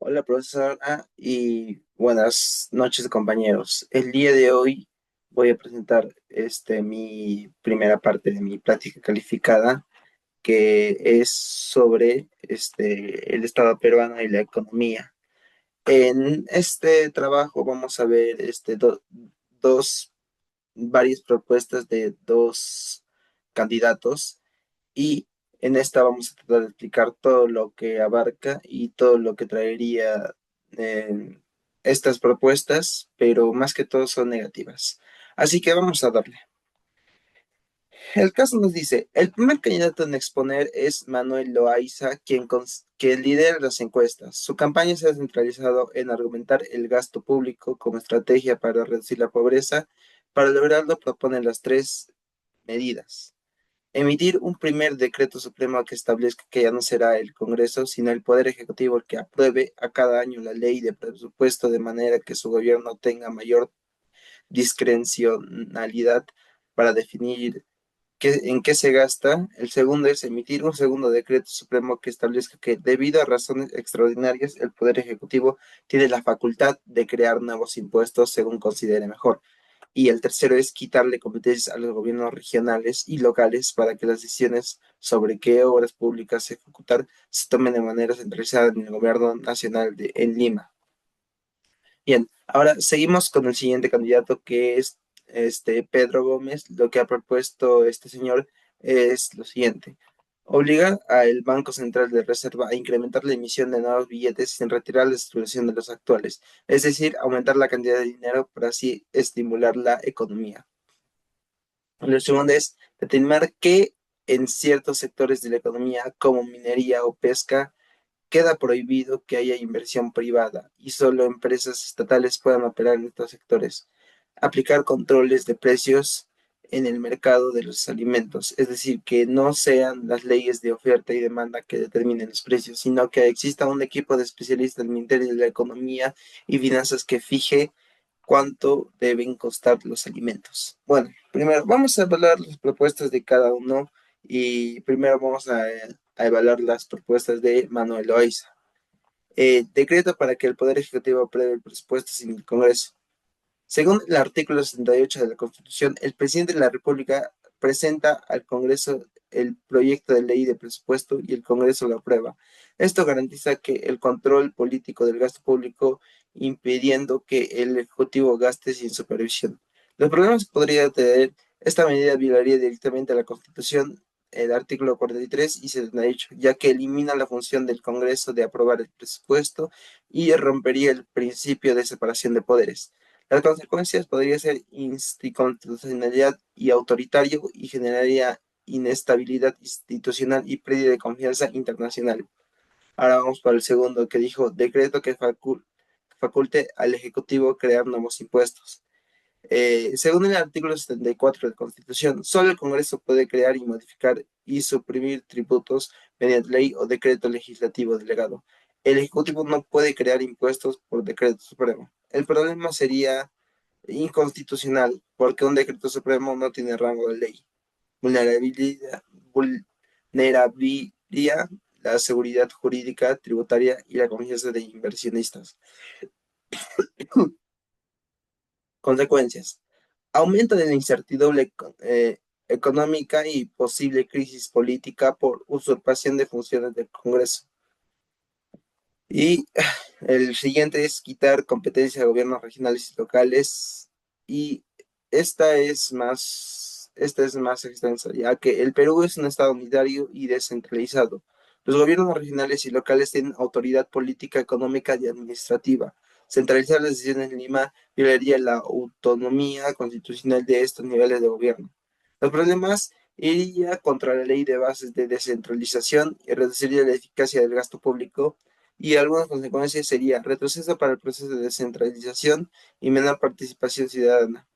Hola profesora y buenas noches compañeros. El día de hoy voy a presentar mi primera parte de mi práctica calificada que es sobre el Estado peruano y la economía. En este trabajo vamos a ver dos varias propuestas de dos candidatos y en esta vamos a tratar de explicar todo lo que abarca y todo lo que traería eh, estas propuestas, pero más que todo son negativas. Así que vamos a darle. El caso nos dice, el primer candidato en exponer es Manuel Loaiza, quien lidera las encuestas. Su campaña se ha centralizado en argumentar el gasto público como estrategia para reducir la pobreza. Para lograrlo propone las tres medidas: emitir un primer decreto supremo que establezca que ya no será el Congreso, sino el Poder Ejecutivo el que apruebe a cada año la ley de presupuesto de manera que su gobierno tenga mayor discrecionalidad para definir en qué se gasta. El segundo es emitir un segundo decreto supremo que establezca que, debido a razones extraordinarias, el Poder Ejecutivo tiene la facultad de crear nuevos impuestos según considere mejor. Y el tercero es quitarle competencias a los gobiernos regionales y locales para que las decisiones sobre qué obras públicas ejecutar se tomen de manera centralizada en el gobierno nacional en Lima. Bien, ahora seguimos con el siguiente candidato que es Pedro Gómez. Lo que ha propuesto este señor es lo siguiente: obligar al Banco Central de Reserva a incrementar la emisión de nuevos billetes sin retirar la circulación de los actuales, es decir, aumentar la cantidad de dinero para así estimular la economía. Lo segundo es determinar que en ciertos sectores de la economía, como minería o pesca, queda prohibido que haya inversión privada y solo empresas estatales puedan operar en estos sectores. Aplicar controles de precios en el mercado de los alimentos, es decir, que no sean las leyes de oferta y demanda que determinen los precios, sino que exista un equipo de especialistas del Ministerio de la Economía y Finanzas que fije cuánto deben costar los alimentos. Bueno, primero vamos a evaluar las propuestas de cada uno y primero vamos a evaluar las propuestas de Manuel Loaiza. Decreto para que el Poder Ejecutivo apruebe el presupuesto sin el Congreso. Según el artículo 68 de la Constitución, el presidente de la República presenta al Congreso el proyecto de ley de presupuesto y el Congreso lo aprueba. Esto garantiza que el control político del gasto público, impidiendo que el Ejecutivo gaste sin supervisión. Los problemas que podría tener esta medida violaría directamente a la Constitución, el artículo 43 y 78, ya que elimina la función del Congreso de aprobar el presupuesto y rompería el principio de separación de poderes. Las consecuencias podrían ser inconstitucionalidad y autoritario y generaría inestabilidad institucional y pérdida de confianza internacional. Ahora vamos para el segundo, que dijo decreto que faculte al Ejecutivo crear nuevos impuestos. Según el artículo 74 de la Constitución, solo el Congreso puede crear y modificar y suprimir tributos mediante ley o decreto legislativo delegado. El Ejecutivo no puede crear impuestos por decreto supremo. El problema sería inconstitucional porque un decreto supremo no tiene rango de ley. Vulnerabilidad, vulneraría la seguridad jurídica, tributaria y la confianza de inversionistas. Consecuencias: aumento de la incertidumbre económica y posible crisis política por usurpación de funciones del Congreso. Y el siguiente es quitar competencia a gobiernos regionales y locales. Y esta es más extensa, ya que el Perú es un estado unitario y descentralizado. Los gobiernos regionales y locales tienen autoridad política, económica y administrativa. Centralizar las decisiones en Lima violaría la autonomía constitucional de estos niveles de gobierno. Los problemas: iría contra la ley de bases de descentralización y reduciría la eficacia del gasto público, y algunas consecuencias serían retroceso para el proceso de descentralización y menor participación ciudadana.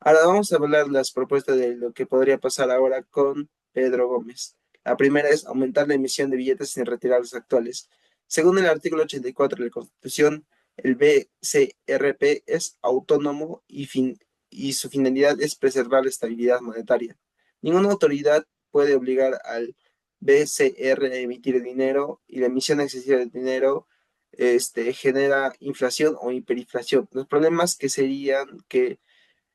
Ahora vamos a hablar las propuestas de lo que podría pasar ahora con Pedro Gómez. La primera es aumentar la emisión de billetes sin retirar los actuales. Según el artículo 84 de la Constitución, el BCRP es autónomo y su finalidad es preservar la estabilidad monetaria. Ninguna autoridad puede obligar al BCR a emitir dinero, y la emisión excesiva de dinero genera inflación o hiperinflación. Los problemas que serían que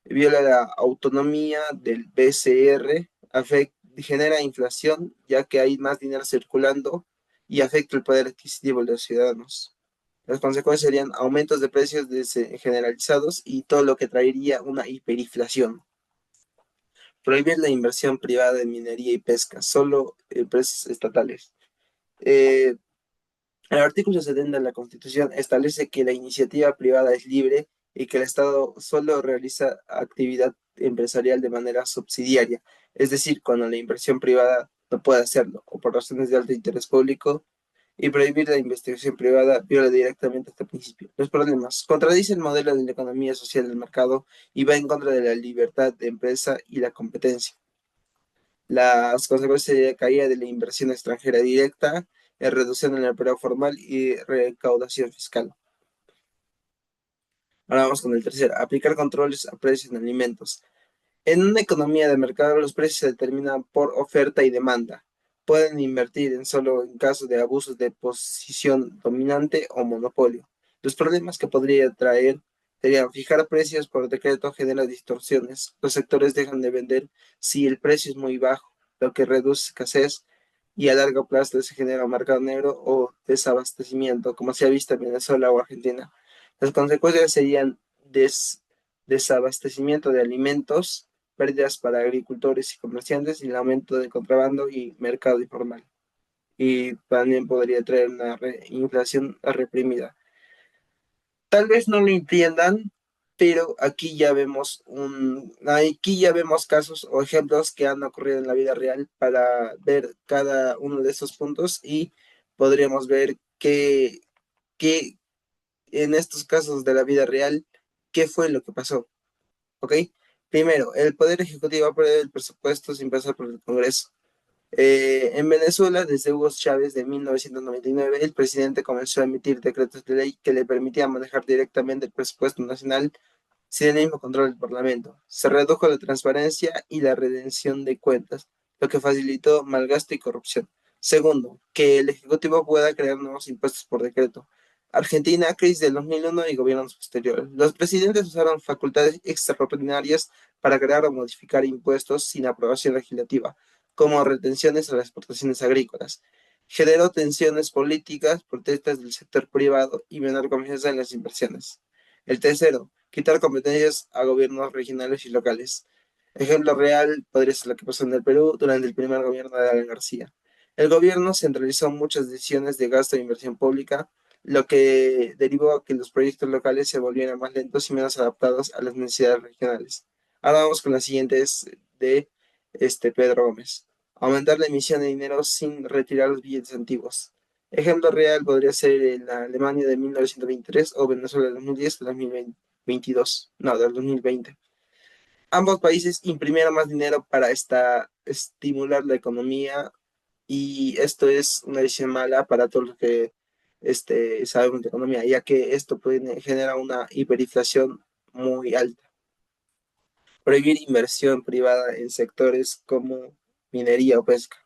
viola la autonomía del BCR, genera inflación ya que hay más dinero circulando y afecta el poder adquisitivo de los ciudadanos. Las consecuencias serían aumentos de precios generalizados y todo lo que traería una hiperinflación. Prohibir la inversión privada en minería y pesca, solo empresas estatales. Eh, el artículo 70 de la Constitución establece que la iniciativa privada es libre y que el Estado solo realiza actividad empresarial de manera subsidiaria, es decir, cuando la inversión privada no puede hacerlo o por razones de alto interés público, y prohibir la investigación privada viola directamente este principio. Los problemas. Contradice el modelo de la economía social del mercado y va en contra de la libertad de empresa y la competencia. Las consecuencias serían caída de la inversión extranjera directa, reducción en el empleo formal y recaudación fiscal. Ahora vamos con el tercero, aplicar controles a precios en alimentos. En una economía de mercado, los precios se determinan por oferta y demanda. Pueden invertir en solo en caso de abusos de posición dominante o monopolio. Los problemas que podría traer serían fijar precios por decreto genera distorsiones. Los sectores dejan de vender si el precio es muy bajo, lo que reduce escasez y a largo plazo se genera un mercado negro o desabastecimiento, como se ha visto en Venezuela o Argentina. Las consecuencias serían desabastecimiento de alimentos, pérdidas para agricultores y comerciantes y el aumento del contrabando y mercado informal. Y también podría traer una inflación reprimida. Tal vez no lo entiendan, pero aquí ya vemos casos o ejemplos que han ocurrido en la vida real para ver cada uno de esos puntos y podríamos ver que en estos casos de la vida real, qué fue lo que pasó, ¿ok? Primero, el Poder Ejecutivo aprueba el presupuesto sin pasar por el Congreso. En Venezuela, desde Hugo Chávez de 1999, el presidente comenzó a emitir decretos de ley que le permitían manejar directamente el presupuesto nacional sin el mismo control del Parlamento. Se redujo la transparencia y la redención de cuentas, lo que facilitó malgasto y corrupción. Segundo, que el Ejecutivo pueda crear nuevos impuestos por decreto. Argentina, crisis del 2001 y gobiernos posteriores. Los presidentes usaron facultades extraordinarias para crear o modificar impuestos sin aprobación legislativa, como retenciones a las exportaciones agrícolas. Generó tensiones políticas, protestas del sector privado y menor confianza en las inversiones. El tercero, quitar competencias a gobiernos regionales y locales. Ejemplo real podría ser lo que pasó en el Perú durante el primer gobierno de Alan García. El gobierno centralizó muchas decisiones de gasto e inversión pública, lo que derivó a que los proyectos locales se volvieran más lentos y menos adaptados a las necesidades regionales. Ahora vamos con las siguientes de Pedro Gómez. Aumentar la emisión de dinero sin retirar los billetes antiguos. Ejemplo real podría ser en la Alemania de 1923 o Venezuela de 2010 o 2022, no, del 2020. Ambos países imprimieron más dinero para estimular la economía y esto es una decisión mala para todos los que sabemos de economía, ya que esto puede generar una hiperinflación muy alta. Prohibir inversión privada en sectores como minería o pesca.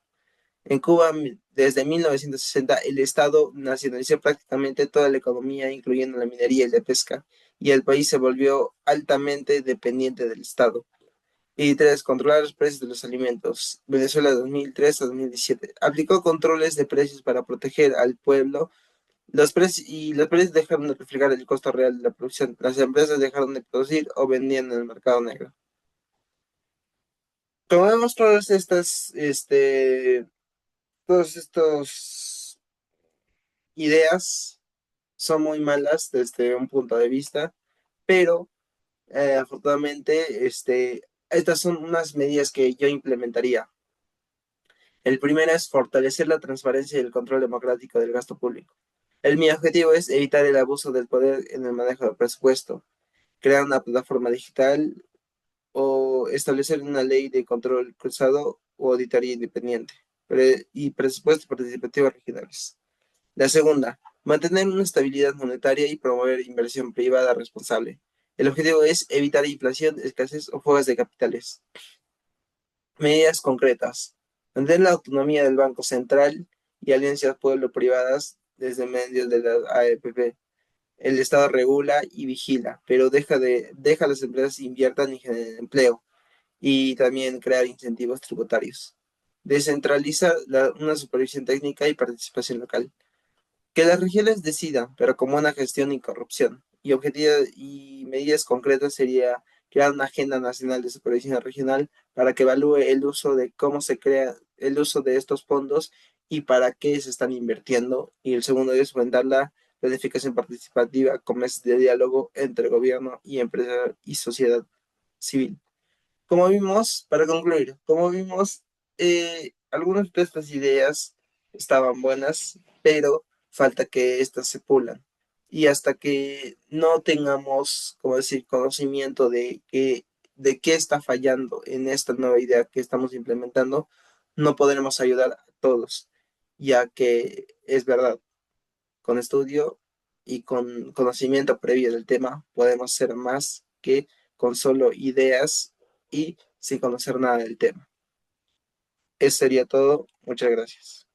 En Cuba, desde 1960, el Estado nacionalizó prácticamente toda la economía, incluyendo la minería y la pesca, y el país se volvió altamente dependiente del Estado. Y tres, controlar los precios de los alimentos. Venezuela 2003 a 2017. Aplicó controles de precios para proteger al pueblo. Los precios dejaron de reflejar el costo real de la producción. Las empresas dejaron de producir o vendían en el mercado negro. Como vemos, todos estos ideas son muy malas desde un punto de vista, pero afortunadamente estas son unas medidas que yo implementaría. El primero es fortalecer la transparencia y el control democrático del gasto público. Mi objetivo es evitar el abuso del poder en el manejo del presupuesto, crear una plataforma digital o establecer una ley de control cruzado o auditoría independiente y presupuestos participativos regionales. La segunda, mantener una estabilidad monetaria y promover inversión privada responsable. El objetivo es evitar inflación, escasez o fugas de capitales. Medidas concretas. Mantener la autonomía del Banco Central y alianzas pueblo-privadas desde medios de la AEPP. El Estado regula y vigila, pero deja a las empresas inviertan y generen empleo y también crear incentivos tributarios. Descentraliza una supervisión técnica y participación local. Que las regiones decidan, pero con buena gestión y corrupción. Y medidas concretas sería crear una agenda nacional de supervisión regional para que evalúe el uso de cómo se crea el uso de estos fondos y para qué se están invirtiendo. Y el segundo es fomentar la planificación participativa con meses de diálogo entre gobierno y empresa y sociedad civil. Como vimos, para concluir, como vimos, algunas de estas ideas estaban buenas, pero falta que éstas se pulan. Y hasta que no tengamos, como decir, conocimiento de qué está fallando en esta nueva idea que estamos implementando, no podremos ayudar a todos, ya que es verdad, con estudio y con conocimiento previo del tema, podemos ser más que con solo ideas y sin conocer nada del tema. Eso sería todo. Muchas gracias.